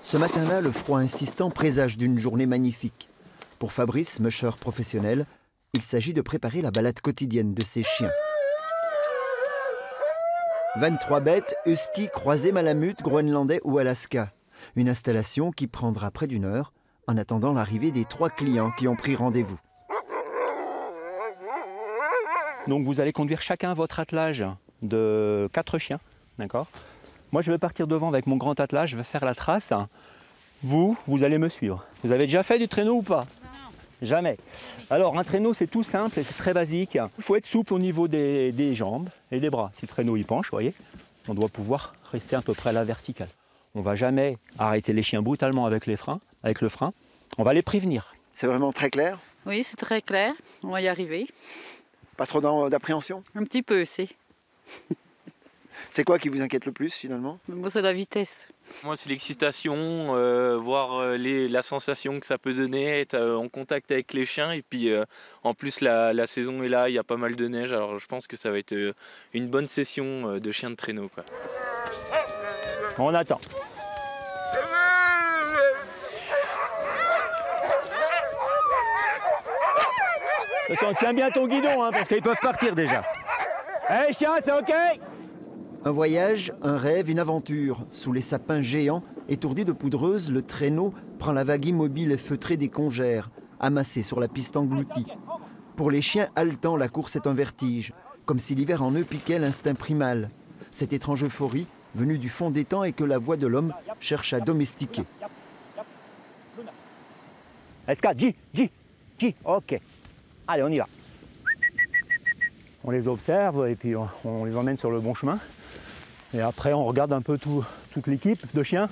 Ce matin-là, le froid insistant présage d'une journée magnifique. Pour Fabrice, musher professionnel, il s'agit de préparer la balade quotidienne de ses chiens. 23 bêtes, husky, croisés, malamutes, groenlandais ou Alaska. Une installation qui prendra près d'une heure en attendant l'arrivée des 3 clients qui ont pris rendez-vous. Donc vous allez conduire chacun votre attelage de 4 chiens, d'accord? Moi je vais partir devant avec mon grand attelage, je vais faire la trace. Vous allez me suivre. Vous avez déjà fait du traîneau ou pas? Non. Jamais. Alors un traîneau c'est tout simple et c'est très basique. Il faut être souple au niveau des jambes et des bras. Si le traîneau il penche, vous voyez, on doit pouvoir rester à peu près à la verticale. On ne va jamais arrêter les chiens brutalement avec le frein. On va les prévenir. C'est vraiment très clair? Oui, c'est très clair. On va y arriver. Pas trop d'appréhension? Un petit peu, c'est. C'est quoi qui vous inquiète le plus finalement? Moi, c'est la vitesse. Moi, c'est l'excitation, voir la sensation que ça peut donner, être en contact avec les chiens. Et puis, en plus, la saison est là, il y a pas mal de neige. Alors, je pense que ça va être une bonne session de chiens de traîneau, quoi. On attend. Attention, tiens bien ton guidon, hein, parce qu'ils peuvent partir déjà. Hé, chien, c'est OK? Un voyage, un rêve, une aventure. Sous les sapins géants, étourdi de poudreuse, le traîneau prend la vague immobile et feutrée des congères, amassés sur la piste engloutie. Pour les chiens haletants, la course est un vertige, comme si l'hiver en eux piquait l'instinct primal. Cette étrange euphorie, venue du fond des temps et que la voix de l'homme cherche à domestiquer. SK, J, OK. Allez, on y va. On les observe et puis on les emmène sur le bon chemin. Et après, on regarde un peu toute l'équipe de chiens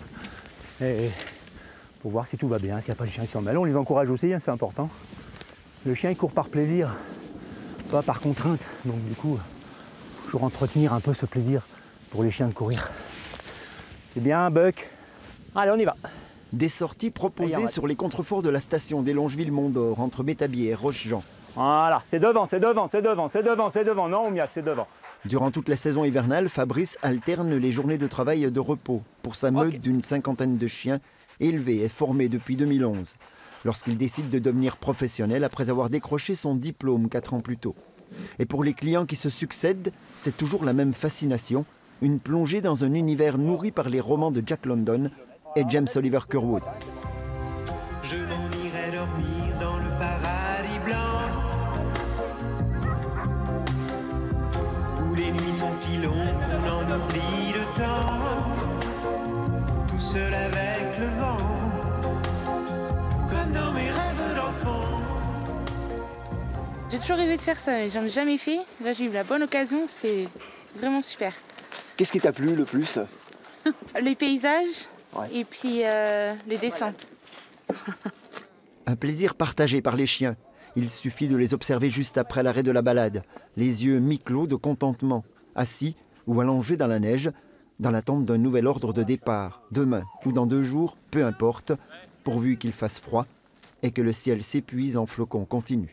et pour voir si tout va bien, s'il n'y a pas de chiens qui s'en mêlent. On les encourage aussi, hein, c'est important. Le chien, il court par plaisir, pas par contrainte. Donc du coup, toujours entretenir un peu ce plaisir pour les chiens de courir. C'est bien, Buck. Allez, on y va. Des sorties proposées sur les contreforts de la station des Longeville-Mont-d'Or, entre Métabier et Rochejean. Voilà, c'est devant. Non, Oumiac, c'est devant. Durant toute la saison hivernale, Fabrice alterne les journées de travail et de repos pour sa meute d'une 50aine de chiens élevés et formés depuis 2011, lorsqu'il décide de devenir professionnel après avoir décroché son diplôme 4 ans plus tôt. Et pour les clients qui se succèdent, c'est toujours la même fascination, une plongée dans un univers nourri par les romans de Jack London et James Oliver Curwood. Je m'en irai dormir dans le paradis blanc, où les nuits sont si longues qu'on en oublie le temps, tout seul avec le vent, comme dans mes rêves d'enfant. J'ai toujours rêvé de faire ça, mais j'en ai jamais fait. Là, j'ai eu la bonne occasion, c'était vraiment super. Qu'est-ce qui t'a plu le plus? Les paysages et puis les descentes. Un plaisir partagé par les chiens. Il suffit de les observer juste après l'arrêt de la balade, les yeux mi-clos de contentement, assis ou allongés dans la neige, dans l'attente d'un nouvel ordre de départ, demain ou dans 2 jours, peu importe, pourvu qu'il fasse froid et que le ciel s'épuise en flocons continus.